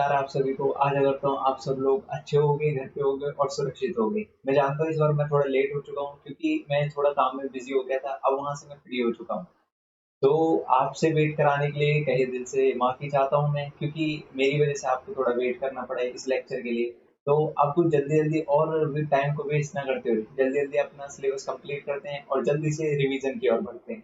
नमस्कार आप सभी को। आशा करता हूँ आप सब लोग अच्छे होंगे, घर पे होंगे और सुरक्षित होंगे। मैं जानता हूँ इस बार मैं थोड़ा लेट हो चुका हूँ क्योंकि मैं थोड़ा काम में बिज़ी हो गया था, अब वहाँ से मैं फ्री हो चुका हूँ। तो आपसे वेट कराने के लिए तहे दिल से माफ़ी चाहता हूँ मैं क्योंकि मेरी वज़ह से आपको थोड़ा वेट करना पड़ा है इस लेक्चर के लिए। तो आप कुछ जल्दी-जल्दी और भी टाइम को वेस्ट ना करते हुए जल्दी-जल्दी अपना सिलेबस कंप्लीट करते हैं और जल्दी से रिवीजन की ओर बढ़ते हैं।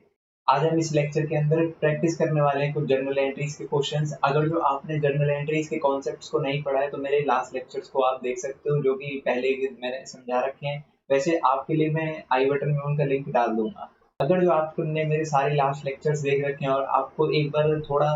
आज हम इस लेक्चर के अंदर प्रैक्टिस करने वाले हैं कुछ जर्नल एंट्रीज़ के क्वेश्चंस। अगर जो आपने जर्नल एंट्रीज़ के कॉन्सेप्ट्स को नहीं पढ़ा है तो मेरे लास्ट लेक्चर्स को आप देख सकते हो जो कि पहले ही मैंने समझा रखे हैं। वैसे आपके लिए मैं आई बटन में उनका लिंक डाल दूँगा। अगर जो आपने मेरे सारे लास्ट लेक्चर्स देख रखे हैं और आपको एक बार थोड़ा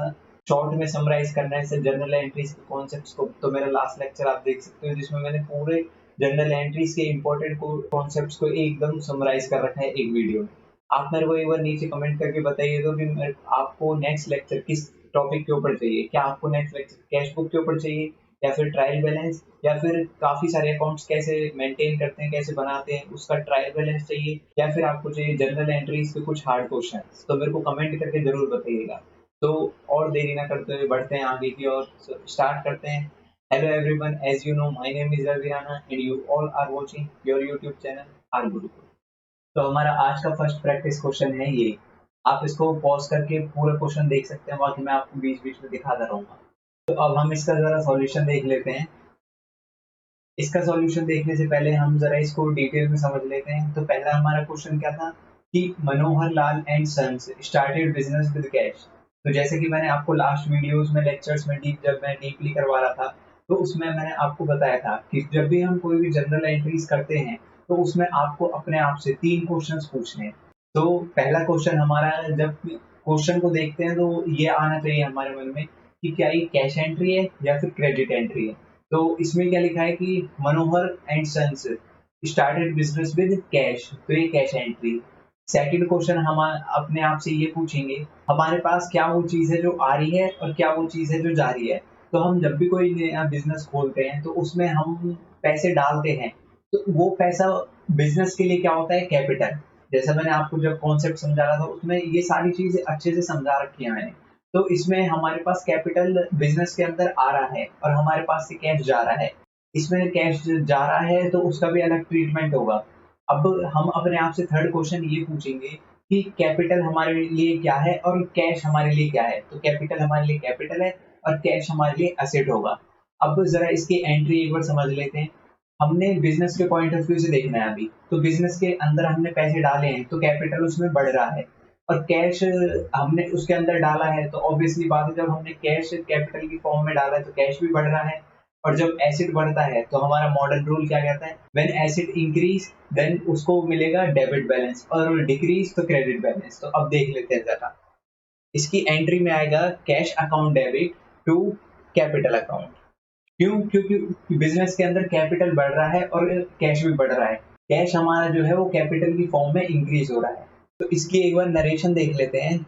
शॉर्ट में समराइज़ करना है सिर्फ जर्नल एंट्रीज़ के कॉन्सेप्ट्स को, तो मेरा लास्ट लेक्चर आप देख सकते हो जिसमें मैंने पूरे जर्नल एंट्रीज़ के इम्पोर्टेंट को कॉन्सेप्ट्स को एकदम समराइज़ कर रखा है एक वीडियो में। आप मेरे को एक बार नीचे कमेंट करके बताइए तो कि आपको नेक्स्ट लेक्चर किस टॉपिक के ऊपर चाहिए? क्या आपको नेक्स्ट लेक्चर कैश बुक के ऊपर चाहिए या फिर ट्रायल बैलेंस या फिर काफ़ी सारे अकाउंट्स कैसे मेंटेन करते हैं, कैसे बनाते हैं, उसका ट्रायल बैलेंस चाहिए या फिर आपको चाहिए जर्नल एंट्रीज़ के कुछ हार्ड क्वेश्चंस? तो मेरे को कमेंट करके ज़रूर बताइएगा। तो और देरी ना करते हुए बढ़ते हैं आगे की ओर, स्टार्ट करते हैं। Hello everyone, as you know my name is Ravi Rana and you all are watching your YouTube channel R Gurukul. तो हमारा आज का फर्स्ट प्रैक्टिस क्वेश्चन है ये। आप इसको पॉज़ करके पूरा क्वेश्चन देख सकते हैं, बाकी मैं आपको बीच-बीच में दिखाता रहूँगा। तो अब हम इसका ज़रा सॉल्यूशन देख लेते हैं। इसका सॉल्यूशन देखने से पहले हम ज़रा इसको डिटेल में समझ लेते हैं। तो पहला हमारा क्वेश्चन क्या था कि Manohar Lal and sons started business with cash. तो जैसे कि मैंने आपको लास्ट वीडियोज़ में लेक्चर्स में जब मैं डीपली करवा रहा था, तो उसमें मैंने आपको बताया था कि जब भी हम कोई भी जर्नल एंट्रीज़ करते हैं, तो उसमें आपको अपने आप से 3 क्वेश्चन्स पूछने हैं। तो पहला क्वेश्चन हमारा जब क्वेश्चन को देखते हैं तो ये आना चाहिए हमारे मन में कि क्या ये कैश एंट्री है या फिर क्रेडिट एंट्री है। तो इसमें क्या लिखा है कि Manohar and sons started business with cash, तो ये कैश एंट्री। सेकंड क्वेश्चन हम अपने आप से ये पूछेंगे, हमारे पास क्या वो चीज़ है जो आ रही है और क्या वो चीज़ है जो जा रही है। तो हम जब भी कोई नया बिजनेस खोलते हैं तो उसमें हम पैसे डालते हैं, तो वो पैसा बिजनेस के लिए क्या होता है, कैपिटल। जैसा मैंने आपको जब कॉन्सेप्ट समझा रहा था उसमें ये सारी चीजें अच्छे से समझा रखी है मैंने। तो इसमें हमारे पास कैपिटल बिजनेस के अंदर आ रहा है और हमारे पास से कैश जा रहा है। इसमें कैश जा रहा है तो उसका भी अलग ट्रीटमेंट होगा। अब हम अपने आप से थर्ड क्वेश्चन ये पूछेंगे कि कैपिटल हमारे लिए क्या है और कैश हमारे लिए क्या है। तो कैपिटल हमारे लिए कैपिटल है और कैश हमारे लिए एसेट होगा। अब जरा इसकी एंट्री एक बार समझ लेते हैं। हमने बिजनेस के पॉइंट ऑफ व्यू से देखना है अभी। तो बिजनेस के अंदर हमने पैसे डाले हैं तो कैपिटल उसमें बढ़ रहा है और कैश हमने उसके अंदर डाला है तो ऑब्वियसली बात है, जब हमने कैश कैपिटल की फॉर्म में डाला है तो कैश भी बढ़ रहा है। और जब एसिड बढ़ता है तो हमारा मॉडर्न रूल क्या कहता है, व्हेन एसिड इंक्रीज देन उसको मिलेगा डेबिट बैलेंस और डिक्रीज तो क्रेडिट बैलेंस। तो अब देख लेते हैं जरा, इसकी एंट्री में आएगा cash account debit to capital account. क्यों? क्योंकि बिजनेस के अंदर कैपिटल बढ़ रहा है और कैश भी बढ़ रहा है। कैश हमारा जो है वो कैपिटल की फॉर्म में इंक्रीज हो रहा है। तो इसकी एक बार नरेशन देख लेते हैं।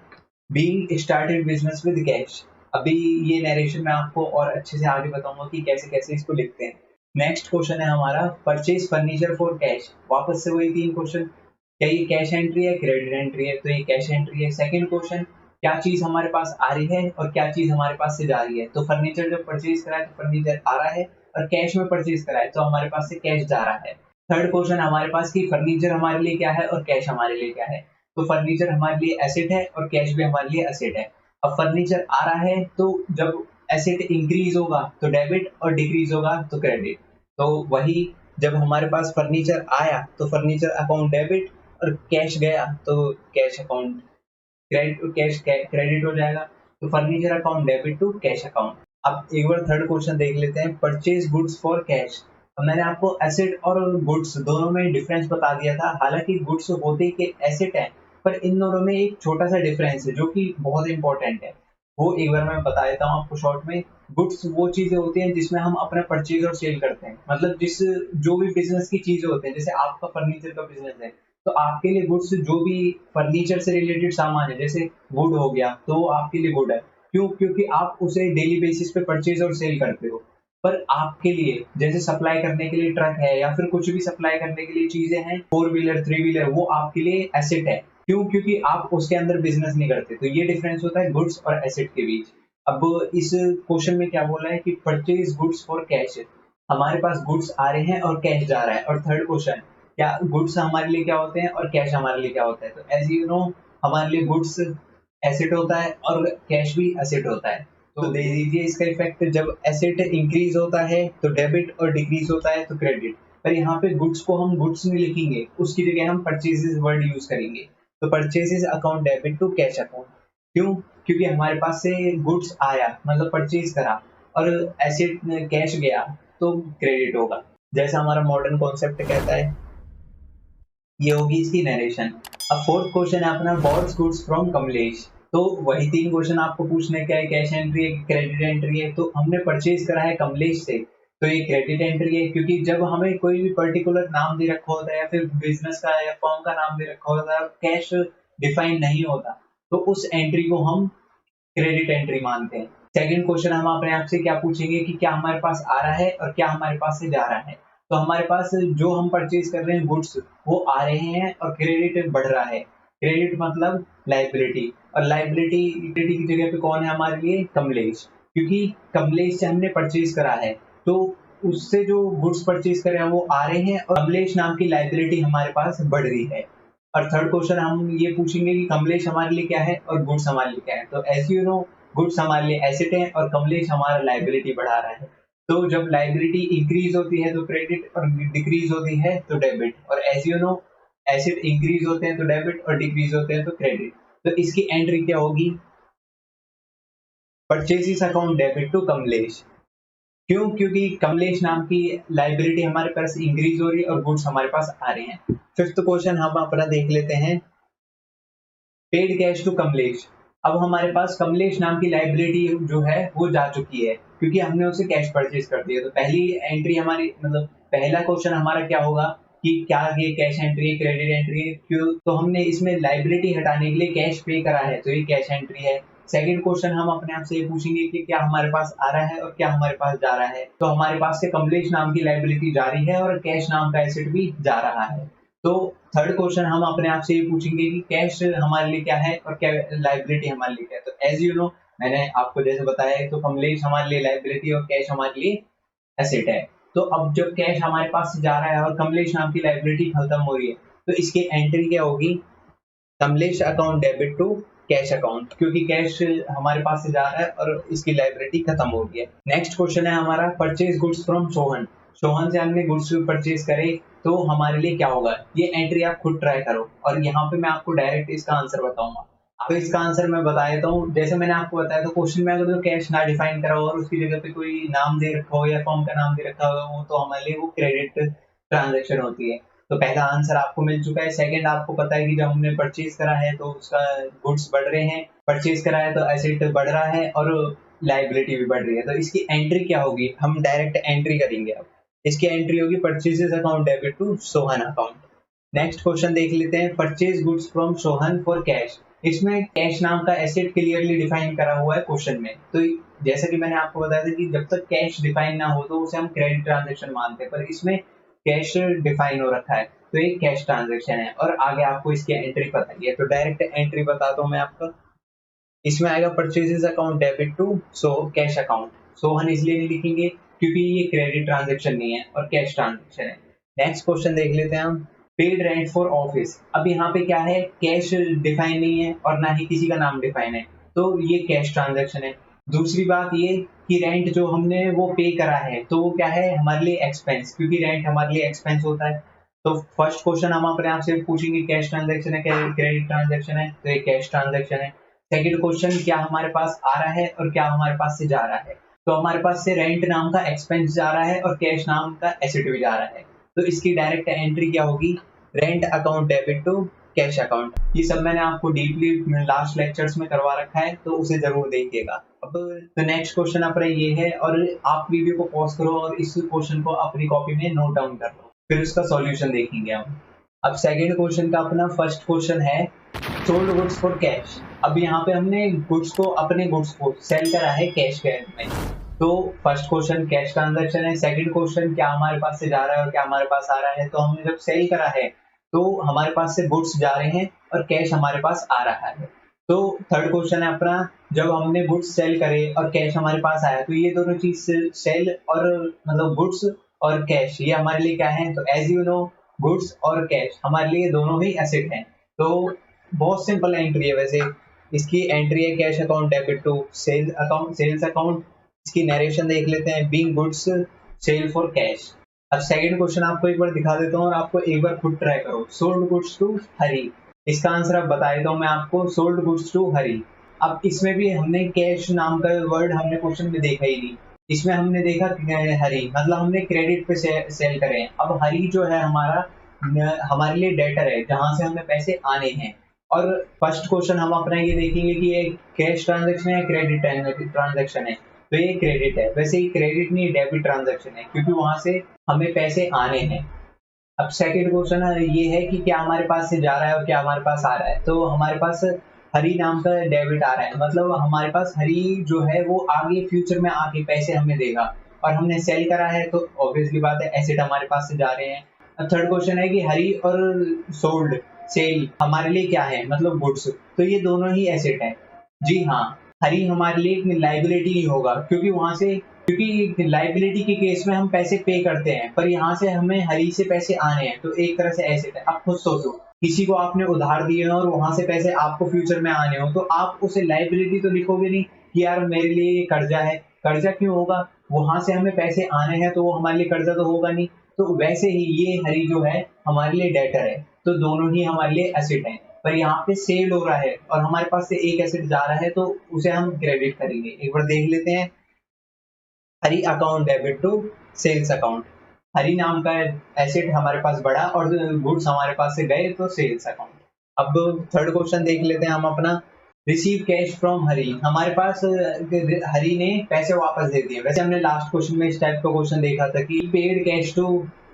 Being started business with cash. अभी ये नरेशन मैं आपको और अच्छे से आगे बताऊंगा कि कैसे कैसे इसको लिखते हैं। नेक्स्ट क्वेश्चन है हमारा, परचेज फर्नीचर फॉर कैश। वापस से वही 3 क्वेश्चन। क्या ये कैश एंट्री है, क्रेडिट एंट्री है? तो ये कैश एंट्री है। सेकंड क्वेश्चन, क्या चीज हमारे पास आ रही है और क्या चीज हमारे पास से जा रही है? तो फर्नीचर जब परचेज करा है तो फर्नीचर आ रहा है और कैश में परचेज करा है तो हमारे पास से कैश जा रहा है। थर्ड क्वेश्चन हमारे पास कि फर्नीचर हमारे लिए क्या है और कैश हमारे लिए क्या है। तो फर्नीचर हमारे लिए एसेट है और कैश भी हमारे लिए एसेट है। अब फर्नीचर आ रहा है तो जब एसेट इंक्रीज होगा तो डेबिट और डिक्रीज होगा तो क्रेडिट। तो वही, जब हमारे पास फर्नीचर आया तो फर्नीचर अकाउंट डेबिट और कैश गया तो कैश अकाउंट क्रेडिट हो जाएगा। तो furniture account debit to cash account. अब एक बार थर्ड क्वेश्चन देख लेते हैं, परचेज गुड्स फॉर कैश। अब मैंने आपको एसेट और गुड्स दोनों में डिफरेंस बता दिया था। हालांकि गुड्स होते ही एसेट है, पर इन दोनों में एक छोटा सा डिफरेंस है जो कि बहुत इंपॉर्टेंट है। वो एक बार मैं बता देता हूँ आपको शॉर्ट में। गुड्स वो चीजें होती हैं जिसमें हम अपना परचेज और सेल करते हैं, मतलब जो भी बिजनेस की चीजें होते हैं, जैसे आपका फर्नीचर का बिजनेस है तो आपके लिए गुड्स जो भी फर्नीचर से रिलेटेड सामान है, जैसे वुड हो गया तो वो आपके लिए गुड है। क्यों? क्योंकि आप उसे डेली बेसिस पे परचेज और सेल करते हो। पर आपके लिए जैसे सप्लाई करने के लिए ट्रक है या फिर कुछ भी सप्लाई करने के लिए चीजें हैं, 4 व्हीलर 3 व्हीलर, वो आपके लिए एसेट है। क्यों? क्योंकि आप उसके अंदर बिजनेस नहीं करते। तो ये डिफरेंस होता है गुड्स और एसेट के बीच। अब इस क्वेश्चन में क्या बोला है कि परचेज गुड्स फॉर कैश, हमारे पास गुड्स आ रहे हैं और कैश जा रहा है। और थर्ड क्वेश्चन, क्या गुड्स हमारे लिए क्या होते हैं और कैश हमारे लिए क्या होता है। तो एज यू नो हमारे लिए गुड्स एसेट होता है और कैश भी एसेट होता है। तो दे दीजिए इसका इफेक्ट, जब एसेट इंक्रीज होता है तो डेबिट और डिक्रीज होता है तो क्रेडिट। पर यहाँ पे गुड्स को हम गुड्स नहीं लिखेंगे, उसकी जगह हम परचेजेस वर्ड यूज करेंगे। तो purchases account debit to cash account. क्यों? क्योंकि हमारे पास से गुड्स आया मतलब परचेज करा और एसेट कैश गया तो क्रेडिट होगा, जैसा हमारा मॉडर्न कॉन्सेप्ट कहता है। ये होगी इसकी नरेशन। अब फोर्थ क्वेश्चन है अपना, बॉर्ड्स गुड्स फ्रॉम कमलेश। तो वही तीन क्वेश्चन आपको पूछने का है, कैश एंट्री है क्रेडिट एंट्री है। तो हमने परचेज करा है कमलेश से तो ये क्रेडिट एंट्री है, क्योंकि जब हमें कोई भी पर्टिकुलर नाम दे रखा होता है या फिर बिजनेस का या फर्म का नाम दे रखा होता है और कैश डिफाइन नहीं होता तो उस एंट्री को हम क्रेडिट एंट्री मानते हैं। सेकंड क्वेश्चन हम अपने आप से क्या पूछेंगे कि क्या हमारे पास आ रहा है और क्या हमारे पास से जा रहा है। तो हमारे पास जो हम परचेज कर रहे हैं गुड्स वो आ रहे हैं और क्रेडिट बढ़ रहा है। क्रेडिट मतलब लाइबिलिटी, और लाइबिलिटी की जगह पे कौन है हमारे लिए, कमलेश। क्योंकि कमलेश से हमने परचेज करा है तो उससे जो गुड्स परचेज करे हैं वो आ रहे हैं और कमलेश नाम की लाइबिलिटी हमारे पास बढ़ रही है। और थर्ड क्वेश्चन हम ये पूछेंगे कि कमलेश हमारे लिए क्या है और गुड्स हमारे लिए क्या है। तो एज यू नो गुड्स हमारे लिए एसेट है और कमलेश हमारा लाइबिलिटी बढ़ा रहा है। तो जब लाइबिलिटी इंक्रीज होती है तो क्रेडिट और डिक्रीज होती है तो डेबिट, और as you know asset increase होते हैं तो डेबिट और डिक्रीज होते हैं तो क्रेडिट। तो इसकी एंट्री क्या होगी, purchases account debit to Kamlesh. क्यों? क्योंकि कमलेश नाम की लाइबिलिटी हमारे पास इंक्रीज हो रही है और गुड्स हमारे पास आ रहे हैं। फिफ्थ क्वेश्चन हम अपना देख लेते हैं, पेड कैश टू कमलेश। अब हमारे पास कमलेश नाम की लाइबिलिटी जो है वो जा चुकी है क्योंकि हमने उसे कैश परचेज कर दिया। तो पहली एंट्री हमारी मतलब पहला क्वेश्चन हमारा क्या होगा कि क्या ये कैश एंट्री है क्रेडिट एंट्री है। क्यों? तो हमने इसमें लाइबिलिटी हटाने के लिए कैश पे करा है तो ये कैश एंट्री है। सेकंड क्वेश्चन हम अपने आप से ये पूछेंगे कि क्या हमारे पास आ रहा है और क्या हमारे पास जा रहा है। तो हमारे पास से कमलेश नाम की लाइबिलिटी जा रही है और कैश नाम का एसेट भी जा रहा है। तो थर्ड क्वेश्चन हम अपने आप से ये पूछेंगे कि कैश हमारे लिए क्या है और क्या लाइबिलिटी हमारे लिए क्या है। तो एज यू नो मैंने आपको जैसे बताया है तो कमलेश हमारे लिए लाइबिलिटी और कैश हमारे लिए एसेट है। तो अब जब कैश हमारे पास से जा रहा है और कमलेश नाम की लाइबिलिटी खत्म हो रही है तो इसकी एंट्री क्या होगी, Kamlesh account debit to cash account, क्योंकि कैश हमारे पास से जा रहा है और इसकी लाइबिलिटी खत्म हो गई है। नेक्स्ट क्वेश्चन है हमारा, purchase goods from Sohan. Sohan से हमने गुड्स परचेज करे तो हमारे लिए क्या होगा। ये एंट्री आप खुद ट्राई करो और यहाँ पे मैं आपको डायरेक्ट इसका आंसर बताऊंगा। तो इसका आंसर मैं बता देता हूँ। जैसे मैंने आपको बताया तो क्वेश्चन में अगर तो कैश ना डिफाइन करा हो और उसकी जगह पे कोई नाम दे रखा हो या फॉर्म का नाम दे रखा हो तो हमारे लिए वो क्रेडिट ट्रांजेक्शन होती है। तो पहला आंसर आपको मिल चुका है। सेकंड आपको पता है कि जब हमने परचेज करा है तो उसका गुड्स बढ़ रहे हैं, परचेज करा है तो एसेट बढ़ रहा है और लाइबिलिटी भी बढ़ रही है। तो इसकी एंट्री क्या होगी, हम डायरेक्ट एंट्री करेंगे। अब इसकी एंट्री होगी purchases account debit to Sohan account. Next question देख लेते हैं, purchase goods from Sohan for cash. इसमें कैश नाम का एसेट क्लियरली डिफाइन करा हुआ है क्वेश्चन में। तो जैसा कि मैंने आपको बताया था कि जब तक कैश डिफाइन ना हो तो उसे हम क्रेडिट ट्रांजेक्शन मानते हैं, पर इसमें कैश डिफाइन हो रखा है तो ये कैश ट्रांजेक्शन है और आगे आपको इसकी एंट्री पता ही है। तो डायरेक्ट एंट्री बताता हूँ मैं आपको। इसमें आएगा purchases account debit to so cash account. Sohan इसलिए नहीं लिखेंगे क्योंकि ये क्रेडिट ट्रांजेक्शन नहीं है और कैश ट्रांजेक्शन है। नेक्स्ट क्वेश्चन देख लेते हैं हम, पेड रेंट फॉर ऑफिस। अब यहाँ पे क्या है, कैश डिफाइन नहीं है और ना ही किसी का नाम डिफाइन है तो ये कैश ट्रांजेक्शन है। दूसरी बात ये कि रेंट जो हमने वो पे करा है तो वो क्या है हमारे लिए एक्सपेंस, क्योंकि रेंट हमारे लिए एक्सपेंस होता है। तो फर्स्ट क्वेश्चन हम अपने आप से पूछेंगे कैश ट्रांजेक्शन है क्या क्रेडिट ट्रांजेक्शन है, तो ये कैश ट्रांजेक्शन है। सेकंड क्वेश्चन, क्या हमारे पास आ रहा है और क्या हमारे पास से जा रहा है। तो हमारे पास से रेंट नाम का एक्सपेंस जा रहा है और कैश नाम का एसेट भी जा रहा है। तो इसकी डायरेक्ट एंट्री क्या होगी, rent account debit to cash account. ये सब मैंने आपको डीपली लास्ट लेक्चर्स में करवा रखा है तो उसे जरूर देखिएगा। अब तो नेक्स्ट क्वेश्चन अपना ये है और आप वीडियो को पॉज करो और इस क्वेश्चन को अपनी कॉपी में नोट डाउन कर लो, फिर उसका सॉल्यूशन देखेंगे हम। अब सेकंड क्वेश्चन का अपना फर्स्ट क्वेश्चन है, सोल्ड गुड्स फॉर कैश। अब यहाँ पे हमने गुड्स को अपने गुड्स को सेल करा है कैश के में। तो फर्स्ट क्वेश्चन कैश ट्रांजैक्शन है। सेकंड क्वेश्चन क्या हमारे पास से जा रहा है और क्या हमारे पास आ रहा है। तो हमने जब सेल करा है तो हमारे पास से गुड्स जा रहे हैं और कैश हमारे पास आ रहा है। तो थर्ड क्वेश्चन है अपना, जब हमने गुड्स सेल करे और कैश हमारे पास आया, तो ये दोनों चीज सेल और मतलब गुड्स और कैश ये हमारे लिए क्या है, तो एज यू नो गुड्स और कैश हमारे लिए दोनों ही एसेट हैं। तो बहुत सिंपल एंट्री है वैसे इसकी। एंट्री है cash account debit to sales account. इसकी नरेशन देख लेते हैं, being goods sale for cash. अब सेकंड क्वेश्चन आपको एक बार दिखा देता हूँ और आपको एक बार खुद ट्राई करो। सोल्ड गुड्स टू हरी, इसका आंसर अब बता देता हूँ मैं आपको, सोल्ड गुड्स टू हरी। अब इसमें भी हमने कैश नाम का वर्ड हमने क्वेश्चन में देखा ही नहीं, इसमें हमने देखा हरी मतलब हमने क्रेडिट पे सेल करे हैं। अब हरी जो है हमारा हमारे लिए डेटर है जहां से हमें पैसे आने हैं। और फर्स्ट क्वेश्चन हम अपना ये देखेंगे कि ये कैश ट्रांजेक्शन है क्रेडिट ट्रांजेक्शन है, तो ये क्रेडिट है। वैसे ही क्रेडिट नहीं डेबिट ट्रांजेक्शन है क्योंकि वहां से हमें पैसे आने हैं। अब सेकंड क्वेश्चन ये है कि क्या हमारे पास से जा रहा है और क्या हमारे पास आ रहा है। तो हमारे पास हरी नाम का डेबिट आ रहा है, मतलब हमारे पास हरी जो है वो आगे फ्यूचर में आके पैसे हमें देगा, और हमने सेल करा है तो ऑब्वियसली बात है एसेट हमारे पास से जा रहे हैं। अब थर्ड क्वेश्चन है कि हरी और सोल्ड सेल हमारे लिए क्या है, मतलब गुड्स, तो ये दोनों ही एसेट है। जी हाँ, हरी हमारे लिए लाइबिलिटी नहीं होगा क्योंकि वहां से, क्योंकि लाइबिलिटी के केस में हम पैसे पे करते हैं, पर यहाँ से हमें हरी से पैसे आने हैं, तो एक तरह से एसेट है। आप खुद सोचो, किसी को आपने उधार दिए हो और वहां से पैसे आपको फ्यूचर में आने हो, तो आप उसे लाइबिलिटी तो लिखोगे नहीं कि यार मेरे लिए ये कर्जा है। कर्जा क्यों होगा, वहां से हमें पैसे आने हैं तो वो हमारे लिए कर्जा तो होगा नहीं। तो वैसे ही ये हरी जो है हमारे लिए डेटर है, तो दोनों ही हमारे लिए एसेट है। पर यहाँ पे सेल हो रहा है और हमारे पास से एक एसेट जा रहा है तो उसे हम क्रेडिट करेंगे। एक बार देख लेते हैं, Hari account debit to sales account. Hari नाम का एसेट हमारे पास बढ़ा और गुड्स हमारे पास से गए तो सेल्स अकाउंट। अब थर्ड क्वेश्चन देख लेते हैं हम अपना, रिसीव कैश फ्रॉम हरी। हमारे पास हरी ने पैसे वापस दे दिए। वैसे हमने लास्ट क्वेश्चन में इस टाइप का क्वेश्चन देखा था कि पेड कैश टू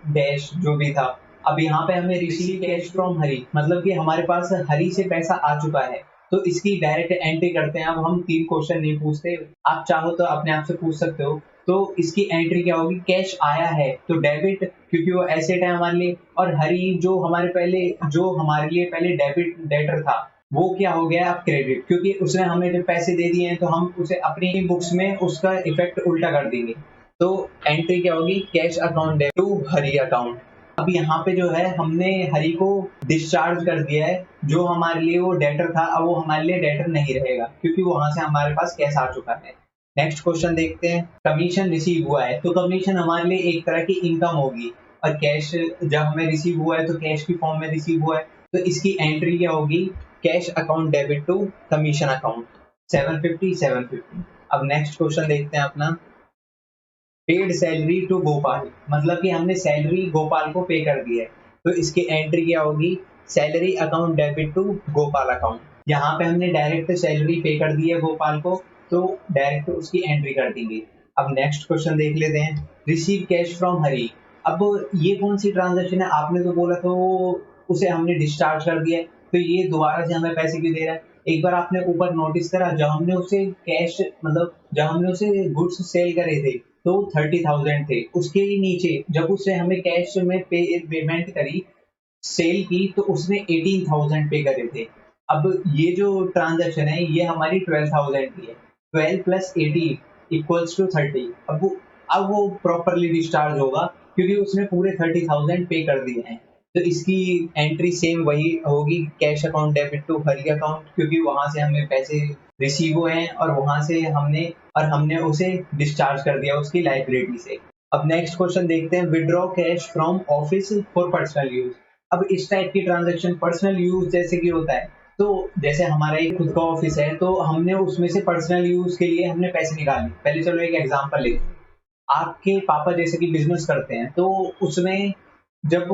डैश जो भी था। अब यहाँ पे हमें रिसीव कैश फ्रॉम हरी मतलब कि हमारे पास हरी से पैसा आ चुका है, तो इसकी डायरेक्ट एंट्री करते हैं। अब हम 3 क्वेश्चन नहीं पूछते, आप चाहो तो अपने आप से पूछ सकते हो। तो इसकी एंट्री क्या होगी, कैश आया है तो डेबिट क्योंकि वो एसेट है हमारे लिए, और हरी जो हमारे लिए पहले डेबिट डेटर था वो क्या हो गया अब क्रेडिट, क्योंकि उसने हमें जब पैसे दे दिए हैं तो हम उसे अपनी बुक्स में उसका इफेक्ट उल्टा कर देंगे। तो एंट्री क्या होगी, cash account debit to Hari account. अब यहाँ पे जो है हमने हरी को डिस्चार्ज कर दिया है, जो हमारे लिए वो डेटर था अब वो हमारे लिए डेटर नहीं रहेगा क्योंकि वहां से हमारे पास कैश आ चुका है। नेक्स्ट क्वेश्चन देखते हैं, कमीशन रिसीव हुआ है तो कमीशन हमारे लिए एक तरह की इनकम होगी, और कैश जब हमें रिसीव हुआ है तो कैश की फॉर्म में रिसीव हुआ है, तो इसकी एंट्री क्या होगी, cash account debit to commission account 750। अब नेक्स्ट क्वेश्चन देखते हैं अपना, पेड सैलरी टू गोपाल, मतलब कि हमने सैलरी गोपाल को पे कर दी है, तो इसकी एंट्री क्या होगी, salary account debit to Gopal account. यहाँ पे हमने डायरेक्ट सैलरी पे कर दी है गोपाल को, तो डायरेक्ट उसकी एंट्री कर देंगे। अब नेक्स्ट क्वेश्चन देख लेते हैं, रिसीव कैश फ्रॉम हरी। अब ये कौन सी ट्रांजेक्शन है, आपने तो बोला तो उसे हमने डिस्चार्ज कर दिया है, तो ये दोबारा से हमें पैसे क्यों दे रहा है। एक बार आपने ऊपर नोटिस करा, जब हमने उसे कैश मतलब जब हमने उसे गुड्स सेल करे थे तो 30,000 थे, उसके ही नीचे जब उससे हमें कैश में पेमेंट करी सेल की तो उसने 18,000 पे करे थे। अब ये जो ट्रांजैक्शन है ये हमारी 12,000 की है, 12 प्लस 18 इक्वल्स टू 30। अब वो प्रॉपरली डिस्चार्ज होगा क्योंकि उसने पूरे 30,000 पे कर दिए हैं। तो इसकी एंट्री सेम वही होगी, cash account debit to Hari account, क्योंकि वहां से हमें पैसे रिसीव हुए हैं और वहां से हमने उसे डिस्चार्ज कर दिया उसकी लाइबिलिटी से। अब नेक्स्ट क्वेश्चन देखते हैं, withdraw cash from office for personal use. अब इस टाइप की ट्रांजैक्शन पर्सनल यूज जैसे कि होता है, तो जैसे हमारा एक खुद का ऑफिस है तो हमने उसमें से पर्सनल यूज के लिए हमने पैसे निकाले। पहले चलो एक एग्जांपल लेते हैं, आपके पापा जैसे कि बिजनेस करते हैं तो उसमें जब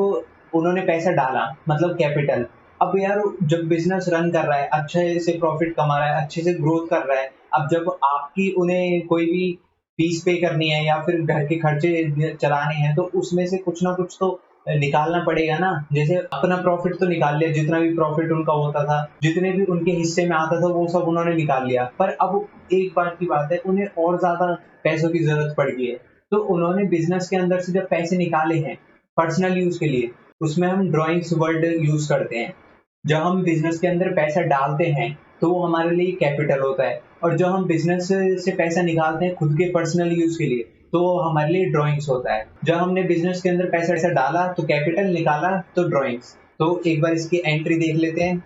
उन्होंने पैसा डाला मतलब कैपिटल, अब यार जब बिजनेस रन कर रहा है अच्छे से प्रॉफिट कमा रहा है अच्छे से ग्रोथ कर रहा है, अब जब आपकी उन्हें कोई भी फीस पे करनी है या फिर घर के खर्चे चलाने हैं तो उसमें से कुछ ना कुछ तो निकालना पड़ेगा ना। जैसे अपना प्रॉफिट तो निकाल लिया, जितना भी प्रॉफिट उनका होता था, जितने भी उनके हिस्से में आता था वो सब उन्होंने निकाल लिया, पर अब एक बात की बात है उन्हें और ज्यादा पैसों की जरूरत पड़ गई है, तो उन्होंने बिजनेस के अंदर से जब पैसे निकाले हैं पर्सनल यूज के लिए, उसमें हम ड्राइंग्स वर्ड यूज करते हैं। जब हम बिजनेस के अंदर पैसा डालते हैं तो वो हमारे लिए कैपिटल होता है। और जो हम बिजनेस से पैसा निकालते हैं खुद के पर्सनल यूज के लिए, तो वो हमारे लिए ड्राइंग्स होता है। जब हमने बिजनेस के अंदर पैसा ऐसा डाला तो कैपिटल, निकाला तो ड्राइंग्स। तो एक बार इसकी एंट्री देख लेते हैं।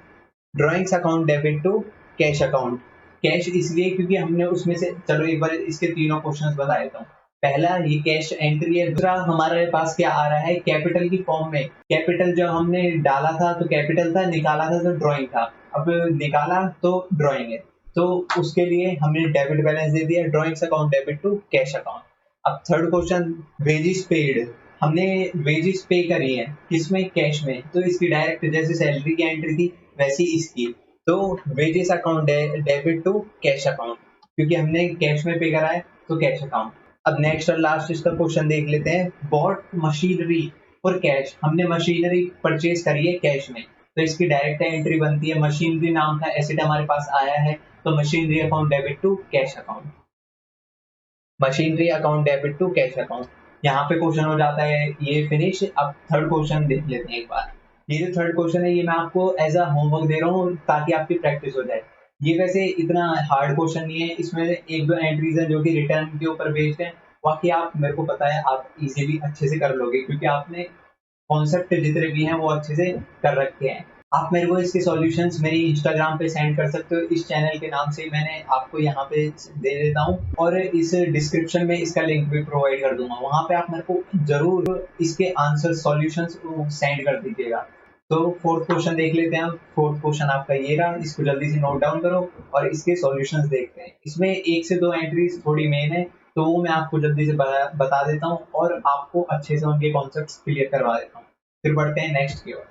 Drawings account debit to cash account. Cash इसलिए क्योंकि हमने उसमें से, चलो एक बार इसके तीनों क्वेश्चंस बता देता हूँ। पहला ये कैश एंट्री है। दूसरा हमारे पास क्या आ रहा है, कैपिटल की फॉर्म में। कैपिटल जब हमने डाला था तो कैपिटल था, निकाला था तो ड्राइंग था। अब निकाला तो ड्राइंग है, तो उसके लिए हमने डेबिट बैलेंस दे दिया, drawings account debit to cash account. अब थर्ड क्वेश्चन, वेजेस पेड। हमने वेजेस पे करी है किसमें, कैश में, तो इसकी डायरेक्ट जैसे सैलरी की एंट्री थी वैसी इसकी, तो wages account debit to cash account, क्योंकि हमने कैश में पे करा है तो कैश अकाउंट। अब नेक्स्ट और लास्ट इसका क्वेश्चन देख लेते हैं। Bought machinery for cash. हमने मशीनरी परचेज करी है कैश में, तो इसकी डायरेक्ट एंट्री बनती है, मशीनरी नाम का एसेट हमारे पास आया है तो machinery account debit to cash account. Machinery account debit to cash account. यहाँ पे क्वेश्चन हो जाता है ये फिनिश। अब थर्ड क्वेश्चन देख लेते हैं एक बार। ये जो थर्ड क्वेश्चन है ये मैं आपको एज अ होमवर्क दे रहा हूँ ताकि आपकी प्रैक्टिस हो जाए। ये वैसे इतना हार्ड क्वेश्चन नहीं है, इसमें एक दो एंट्रीज हैं जो कि रिटर्न के ऊपर बेस्ड है। बाकी आप, मेरे को पता है आप इजीली अच्छे से कर लोगे क्योंकि आपने कॉन्सेप्ट जितने भी हैं वो अच्छे से कर रखे हैं। आप मेरे को इसके सॉल्यूशंस मेरी इंस्टाग्राम पे सेंड कर सकते हो, इस चैनल के नाम से मैंने आपको यहाँ पे दे देता हूँ, और इस डिस्क्रिप्शन में इसका लिंक भी प्रोवाइड कर दूंगा। वहाँ पे आप मेरे को जरूर इसके आंसर सॉल्यूशंस सेंड कर दीजिएगा। तो फोर्थ क्वेश्चन देख लेते हैं हम। फोर्थ क्वेश्चन आपका ये रहा, इसको जल्दी से नोट डाउन करो और इसके सॉल्यूशंस देखते हैं। इसमें एक से दो एंट्रीज थोड़ी मेन है तो वो मैं आपको जल्दी से बता देता हूँ और आपको अच्छे से उनके कॉन्सेप्ट्स क्लियर करवा देता हूँ। फिर बढ़ते हैं नेक्स्ट की ओर।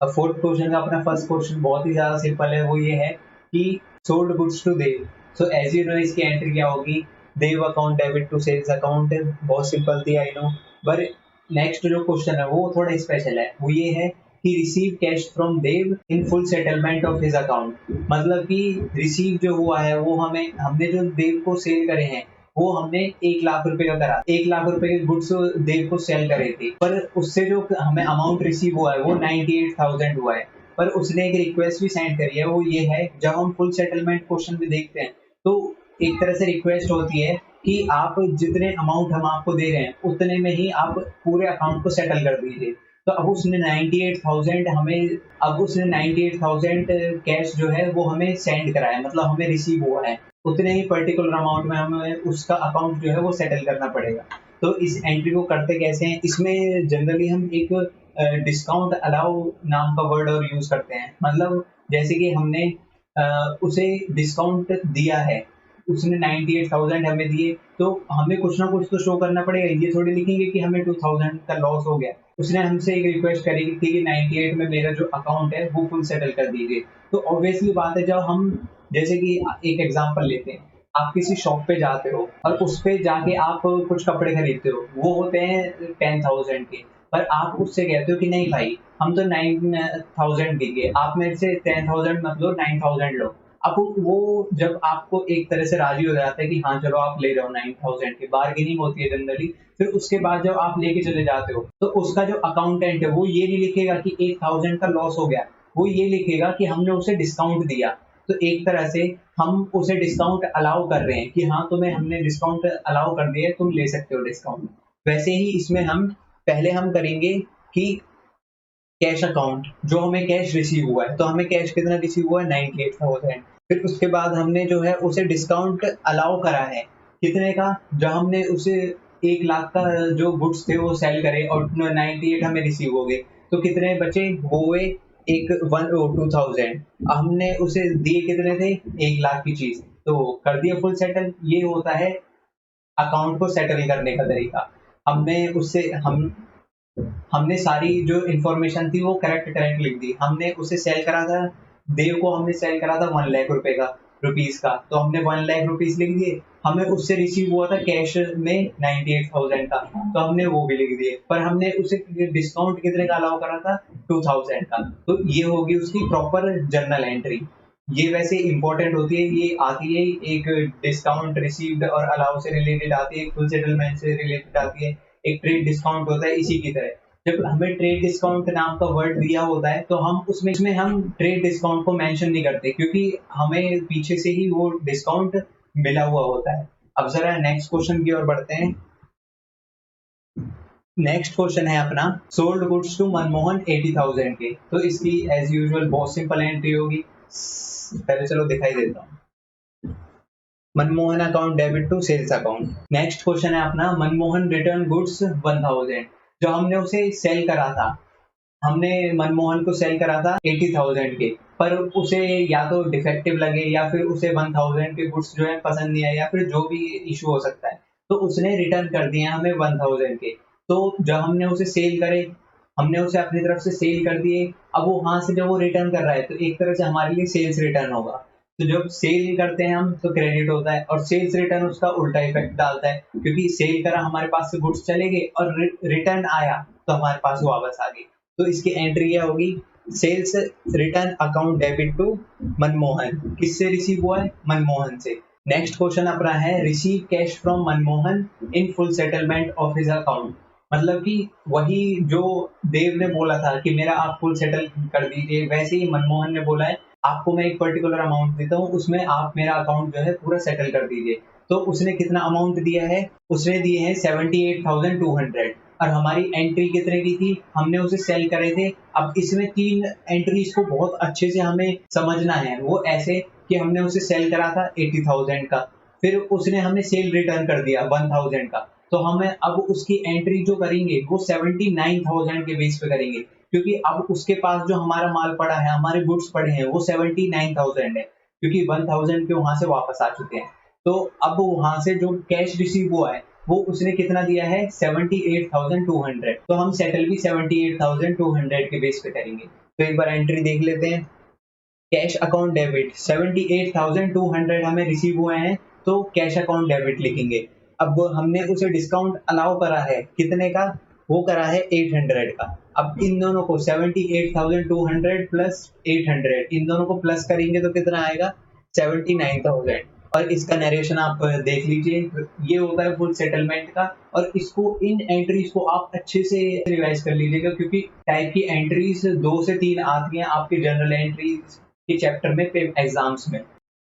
अब फोर्थ क्वेश्चन का अपना फर्स्ट क्वेश्चन बहुत ही ज्यादा सिंपल है, वो ये है कि sold goods to Dev. So as you know इसकी एंट्री क्या होगी, Dev account debit to sales account. बहुत सिंपल थी आई नो, पर नेक्स्ट जो क्वेश्चन है वो थोड़ा स्पेशल है। वो ये है कि receive cash from Dev in full settlement of his account. मतलब कि रिसीव जो हुआ है वो हमने जो देव को सेल करे हैं वो हमने 1 लाख रुपए का करा, 1 लाख रुपए के गुड्स देव को सेल करे थे, पर उससे जो हमें अमाउंट रिसीव हुआ है वो 98,000 हुआ है। पर उसने एक रिक्वेस्ट भी सेंड करी है, वो ये है, जब हम फुल सेटलमेंट क्वेश्चन में देखते हैं तो एक तरह से रिक्वेस्ट होती है कि आप जितने अमाउंट हम आपको दे रहे हैं उतने में ही आप पूरे अकाउंट को सेटल कर दीजिए। तो अब उसने 98,000 हमें, अब उसने 98,000 कैश जो है वो हमें सेंड करा है, मतलब हमें रिसीव हुआ है, उतने ही पर्टिकुलर अमाउंट में हमें उसका अकाउंट जो है वो सेटल करना पड़ेगा। तो इस एंट्री को करते कैसे हैं, इसमें जनरली हम एक डिस्काउंट अलाउ नाम का वर्ड और यूज करते हैं। मतलब जैसे कि हमने उसे डिस्काउंट दिया है, उसने 98,000 हमें दिए, तो हमें कुछ ना कुछ तो शो करना पड़ेगा। ये थोड़ी लिखेंगे कि हमें 2,000 का लॉस हो गया। उसने हमसे एक रिक्वेस्ट करी कि 98 में मेरा जो अकाउंट है वो फुल सेटल कर दीजिए। तो ऑब्वियसली बात है, जब हम, जैसे कि एक एग्जांपल लेते हैं, आप किसी शॉप पे जाते हो और उस पे जाके आप कुछ कपड़े खरीदते हो, वो होते हैं 10,000 के, पर आप उससे कहते हो कि नहीं भाई हम तो 9,000 देंगे, आप मेरे से 10,000 मत लो, 9,000 लो। अब वो जब आपको एक तरह से राजी हो जाता है कि हाँ चलो आप ले रहे हो 9,000 की, बार्गेनिंग होती है जनरली। फिर उसके बाद जब आप लेके चले जाते हो तो उसका जो अकाउंटेंट है वो ये नहीं लिखेगा कि 1,000 का लॉस हो गया, वो ये लिखेगा कि हमने उसे डिस्काउंट दिया। तो एक तरह से हम उसे डिस्काउंट अलाउ कर रहे हैं कि हाँ तुम्हें हमने डिस्काउंट अलाउ कर दिया है, तुम ले सकते हो डिस्काउंट। वैसे ही इसमें हम पहले हम करेंगे कि कैश अकाउंट, जो हमें कैश रिसीव हुआ है, तो हमें कैश कितना रिसीव हुआ है, 98,000। फिर उसके बाद हमने जो है उसे डिस्काउंट अलाउ करा है कितने का, जब हमने उसे 1 लाख का जो गुड्स थे वो सेल करे और 98 हमें रिसीव हो गए, तो कितने बचे, वो हुए एक 2,000। हमने उसे दिए कितने थे, 1 लाख की चीज, तो कर दिया फुल सेटल। ये होता है अकाउंट को सेटल करने का तरीका। हमने उससे हमने सारी जो इन्फॉर्मेशन थी वो करेक्ट लिख दी। हमने उसे सेल करा था, देव को हमने सेल करा था 1 लाख रुपए का, रुपीज का, तो हमने 1 लाख रुपीज लिख दिए। हमें उससे रिसीव हुआ था कैश में 98,000 का, तो हमने वो भी लिख दिए। पर हमने उसे डिस्काउंट कितने का अलाउ करा था, 2,000 का। तो ये होगी उसकी प्रॉपर जर्नल एंट्री। ये वैसे इंपॉर्टेंट होती है, ये आती है एक डिस्काउंट रिसीव्ड और अलाउ से रिलेटेड आती है, फुल सेटलमेंट से रिलेटेड आती है, एक ट्रेड डिस्काउंट होता है इसी की तरह। जब हमें ट्रेड डिस्काउंट नाम का वर्ड दिया होता है तो हम उसमें हम ट्रेड डिस्काउंट को मेंशन नहीं करते, क्योंकि हमें पीछे से ही वो डिस्काउंट मिला हुआ होता है। अब जरा नेक्स्ट क्वेश्चन की ओर बढ़ते हैं। नेक्स्ट क्वेश्चन है अपना, सोल्ड गुड्स टू मनमोहन 80,000 के। तो इसकी एज यूजुअल बहुत सिंपल एंट्री होगी। पहले चलो दिखाई देता हूँ। Manmohan account debit to sales account. Next question है अपना, मनमोहन रिटर्न गुड्स 1000। जो हमने उसे सेल करा था, हमने मनमोहन को सेल करा था 80,000 के, पर उसे या तो डिफेक्टिव लगे या फिर उसे 1000 के गुड्स जो है पसंद नहीं आए या फिर जो भी इशू हो सकता है, तो उसने रिटर्न कर दिए हमें 1000 के। तो जब हमने उसे सेल करे, हमने उसे अपनी तरफ से सेल कर दिए, अब वो वहां से जब वो रिटर्न कर रहा है तो एक तरह से हमारे लिए सेल्स रिटर्न होगा। तो जब सेल करते हैं हम तो क्रेडिट होता है, और सेल्स रिटर्न उसका उल्टा इफेक्ट डालता है, क्योंकि सेल करा हमारे पास से गुड्स चले गए और रिटर्न आया तो हमारे पास वापस आ गई। तो इसकी एंट्री क्या होगी, sales return account debit to Manmohan. किससे रिसीव हुआ है, मनमोहन से। नेक्स्ट क्वेश्चन अपना है, receive cash from Manmohan in full settlement of his account. मतलब कि वही जो देव ने बोला था कि मेरा आप फुल सेटल कर दीजिए, वैसे ही मनमोहन ने बोला है आपको मैं एक पर्टिकुलर अमाउंट देता हूँ, उसमें आप मेरा अकाउंट जो है पूरा सेटल कर दीजिए। तो उसने कितना अमाउंट दिया है, उसने दिए हैं 78,200। और हमारी एंट्री कितने की थी, हमने उसे सेल करे थे। अब इसमें 3 एंट्रीज को बहुत अच्छे से हमें समझना है। वो ऐसे कि हमने उसे सेल करा था 80,000 का, फिर उसने हमें सेल रिटर्न कर दिया 1000 का, तो हमें अब उसकी एंट्री जो करेंगे वो 79,000 के बेस पे करेंगे, क्योंकि अब उसके पास जो हमारा माल पड़ा है, हमारे गुड्स पड़े हैं, वो 79,000 है, क्योंकि 1000 के वहां से वापस आ चुके हैं। तो अब वहां से जो कैश रिसीव हुआ है वो उसने कितना दिया है, 78,200। तो हम सेटल भी 78,200 के बेस पे करेंगे। तो एक बार एंट्री देख लेते हैं। कैश अकाउंट डेबिट 78,200 हमें रिसीव हुए हैं, तो कैश अकाउंट डेबिट लिखेंगे। अब हमने उसे डिस्काउंट अलाउ करा है कितने का, वो करा है 800 का। अब इन दोनों को 78,200 प्लस 800, इन दोनों को प्लस करेंगे तो कितना आएगा, 79,000। और इसका नरेशन आप देख लीजिए, ये होता है फुल सेटलमेंट का। और इसको, इन एंट्रीज को आप अच्छे से रिवाइज कर लीजिएगा, क्योंकि टाइप की एंट्रीज 2 से 3 आती हैं आपके जनरल एंट्रीज के चैप्टर में एग्जाम्स में।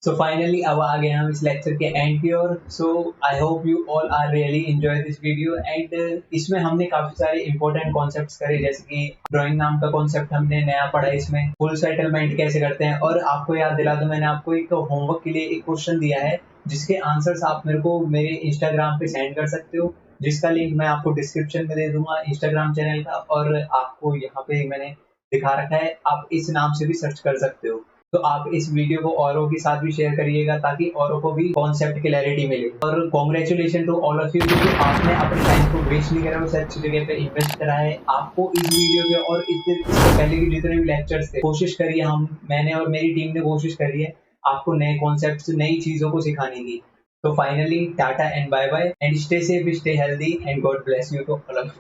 सो फाइनली अब आ गए हम इस लेक्चर के एंड की ओर। So I hope you all are really enjoy this video. And इसमें हमने काफी सारे इंपॉर्टेंट कॉन्सेप्ट्स करे, जैसे कि ड्राइंग नाम का कॉन्सेप्ट हमने नया पढ़ा, इसमें फुल सेटलमेंट कैसे करते हैं। और आपको याद दिला दूं, मैंने आपको एक होमवर्क के लिए एक क्वेश्चन दिया है, जिसके आंसर्स आप मेरे को मेरे इंस्टाग्राम पे सेंड कर सकते हो, जिसका लिंक मैं आपको डिस्क्रिप्शन में दे दूंगा इंस्टाग्राम चैनल का। और आपको यहाँ पे मैंने दिखा रखा है, आप इस नाम से भी सर्च कर सकते हो। तो आप इस वीडियो को औरों के साथ भी शेयर करिएगा, ताकि औरों को भी कॉन्सेप्ट क्लैरिटी मिले। और congratulation to all of you, क्योंकि आपने अपने टाइम को वेस्ट नहीं करा, उसे अच्छी जगह पे इन्वेस्ट करा है। आपको इस वीडियो के और इससे पहले के जितने भी लेक्चर्स थे, कोशिश करिए, मैंने और मेरी टीम ने कोशिश करी है आपको नए कॉन्सेप्ट, नई चीजों को सिखाने की। तो finally tata and bye bye, and stay safe, stay healthy, and God bless you to all of you.